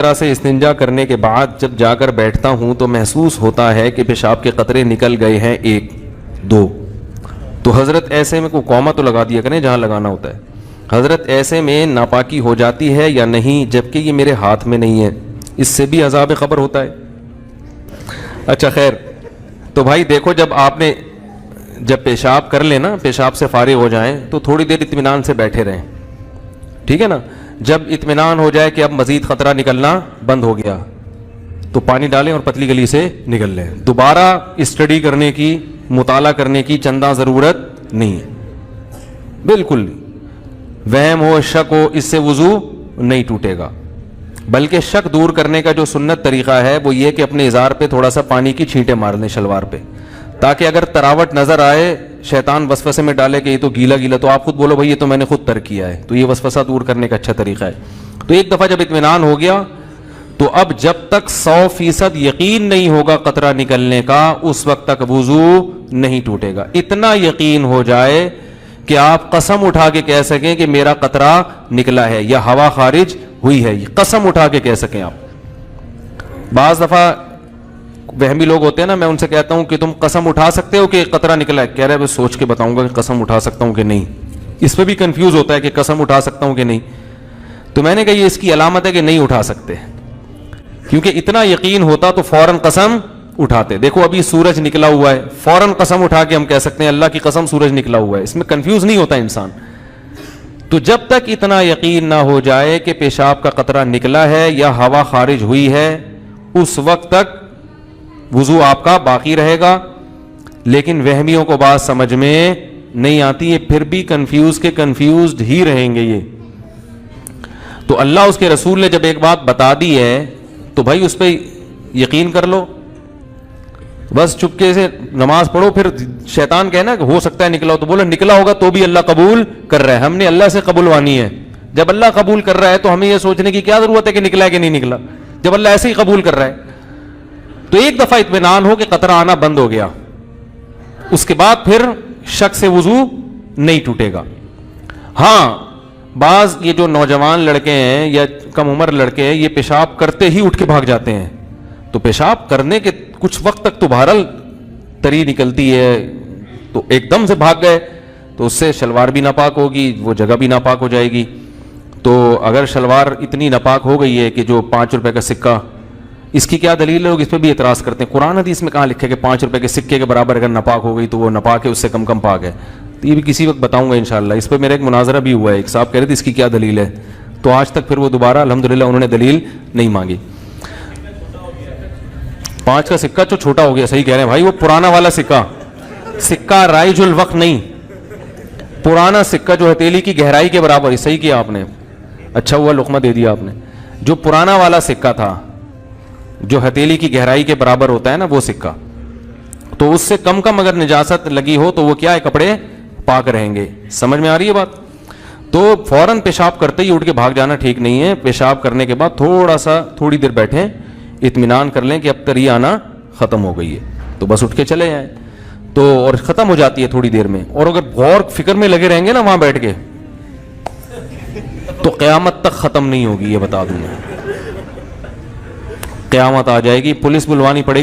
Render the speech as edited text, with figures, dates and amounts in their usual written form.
طرح سے استنجا کرنے کے بعد جب جا کر بیٹھتا ہوں تو محسوس ہوتا ہے کہ پیشاب کے قطرے نکل گئے ہیں، 1 2۔ تو حضرت ایسے میں کوئی کوما تو لگا دیا کریں جہاں لگانا ہوتا ہے۔ حضرت ایسے میں ناپاکی ہو جاتی ہے یا نہیں، جبکہ یہ میرے ہاتھ میں نہیں ہے، اس سے بھی عذاب قبر ہوتا ہے؟ اچھا خیر، تو بھائی دیکھو، جب پیشاب کر لیں نا، پیشاب سے فارغ ہو جائیں تو تھوڑی دیر اطمینان سے بیٹھے رہیں، ٹھیک ہے نا؟ جب اطمینان ہو جائے کہ اب مزید خطرہ نکلنا بند ہو گیا تو پانی ڈالیں اور پتلی گلی سے نکل لیں۔ دوبارہ اسٹڈی کرنے کی، مطالعہ کرنے کی چندہ ضرورت نہیں ہے، بالکل نہیں۔ وہم ہو، شک ہو، اس سے وضو نہیں ٹوٹے گا، بلکہ شک دور کرنے کا جو سنت طریقہ ہے وہ یہ کہ اپنے ازار پہ تھوڑا سا پانی کی چھینٹیں مار لیں، شلوار پہ، تاکہ اگر تراوٹ نظر آئے، شیطان وسوسے میں ڈالے کہ یہ تو گیلا گیلا، تو آپ خود بولو بھائی یہ تو میں نے خود ترک کیا ہے، تو یہ وسوسہ دور کرنے کا اچھا طریقہ ہے۔ تو ایک دفعہ جب اطمینان ہو گیا تو اب جب تک 100% یقین نہیں ہوگا قطرہ نکلنے کا، اس وقت تک وضو نہیں ٹوٹے گا۔ اتنا یقین ہو جائے کہ آپ قسم اٹھا کے کہہ سکیں کہ میرا قطرہ نکلا ہے یا ہوا خارج ہوئی ہے، یہ قسم اٹھا کے کہہ سکیں آپ۔ بعض دفعہ وہمی لوگ ہوتے ہیں نا، میں ان سے کہتا ہوں کہ تم قسم اٹھا سکتے ہو کہ قطرہ نکلا ہے؟ کہہ رہے میں سوچ کے بتاؤں گا کہ قسم اٹھا سکتا ہوں کہ نہیں۔ اس پہ بھی کنفیوز ہوتا ہے کہ قسم اٹھا سکتا ہوں کہ نہیں، تو میں نے کہا یہ اس کی علامت ہے کہ نہیں اٹھا سکتے، کیونکہ اتنا یقین ہوتا تو فوراً قسم اٹھاتے۔ دیکھو ابھی سورج نکلا ہوا ہے، فوراً قسم اٹھا کے ہم کہہ سکتے ہیں اللہ کی قسم سورج نکلا ہوا ہے، اس میں کنفیوز نہیں ہوتا انسان۔ تو جب تک اتنا یقین نہ ہو جائے کہ پیشاب کا قطرہ نکلا ہے یا ہوا خارج ہوئی ہے، اس وقت تک وضو آپ کا باقی رہے گا۔ لیکن وہمیوں کو بات سمجھ میں نہیں آتی، یہ پھر بھی کنفیوزڈ ہی رہیں گے یہ۔ تو اللہ اس کے رسول نے جب ایک بات بتا دی ہے تو بھائی اس پہ یقین کر لو، بس چپکے سے نماز پڑھو۔ پھر شیطان کہنا کہ ہو سکتا ہے نکلا ہو، تو بولو نکلا ہوگا تو بھی اللہ قبول کر رہا ہے، ہم نے اللہ سے قبولوانی ہے۔ جب اللہ قبول کر رہا ہے تو ہمیں یہ سوچنے کی کیا ضرورت ہے کہ نکلا ہے کہ نہیں نکلا، جب اللہ ایسے ہی قبول کر رہا ہے۔ تو ایک دفعہ اطمینان ہو کہ قطرہ آنا بند ہو گیا، اس کے بعد پھر شک سے وضو نہیں ٹوٹے گا۔ ہاں بعض یہ جو نوجوان لڑکے ہیں یا کم عمر لڑکے ہیں، یہ پیشاب کرتے ہی اٹھ کے بھاگ جاتے ہیں، تو پیشاب کرنے کے کچھ وقت تک تو بہرحال تری نکلتی ہے، تو ایک دم سے بھاگ گئے تو اس سے شلوار بھی ناپاک ہوگی، وہ جگہ بھی ناپاک ہو جائے گی۔ تو اگر شلوار اتنی ناپاک ہو گئی ہے کہ جو 5 روپے کا سکہ، اس کی کیا دلیل ہے؟ لوگ اس پہ بھی اعتراض کرتے ہیں، قرآن حدیث میں کہاں لکھے کہ 5 روپے کے سکے کے برابر اگر ناپاک ہو گئی تو وہ ناپاک ہے، اس سے کم پاک ہے۔ تو یہ بھی کسی وقت بتاؤں گا انشاءاللہ، اس پہ میرا ایک مناظرہ بھی ہوا ہے، ایک صاحب کہہ رہے تھے اس کی کیا دلیل ہے، تو آج تک پھر وہ دوبارہ الحمدللہ انہوں نے دلیل نہیں مانگی۔ 5 کا سکہ جو چھوٹا ہو گیا، صحیح کہہ رہے ہیں بھائی، وہ پرانا والا سکہ رائج الوقت نہیں، پرانا سکہ جو ہتھیلی کی گہرائی کے برابر، صحیح کیا آپ نے، اچھا ہوا لقمہ دے دیا آپ نے۔ جو پرانا والا سکہ تھا جو ہتھیلی کی گہرائی کے برابر ہوتا ہے نا، وہ سکہ، تو اس سے کم اگر نجاست لگی ہو تو وہ کیا ہے، کپڑے پاک رہیں گے۔ سمجھ میں آ رہی ہے بات؟ تو فوراً پیشاب کرتے ہی اٹھ کے بھاگ جانا ٹھیک نہیں ہے۔ پیشاب کرنے کے بعد تھوڑی دیر بیٹھیں، اطمینان کر لیں کہ اب تری آنا ختم ہو گئی ہے، تو بس اٹھ کے چلے جائیں، تو اور ختم ہو جاتی ہے تھوڑی دیر میں۔ اور اگر غور فکر میں لگے رہیں گے نا وہاں بیٹھ کے، تو قیامت تک ختم نہیں ہوگی، یہ بتا دوں میں، قیامت آ جائے گی، پولیس بلوانی پڑے گی۔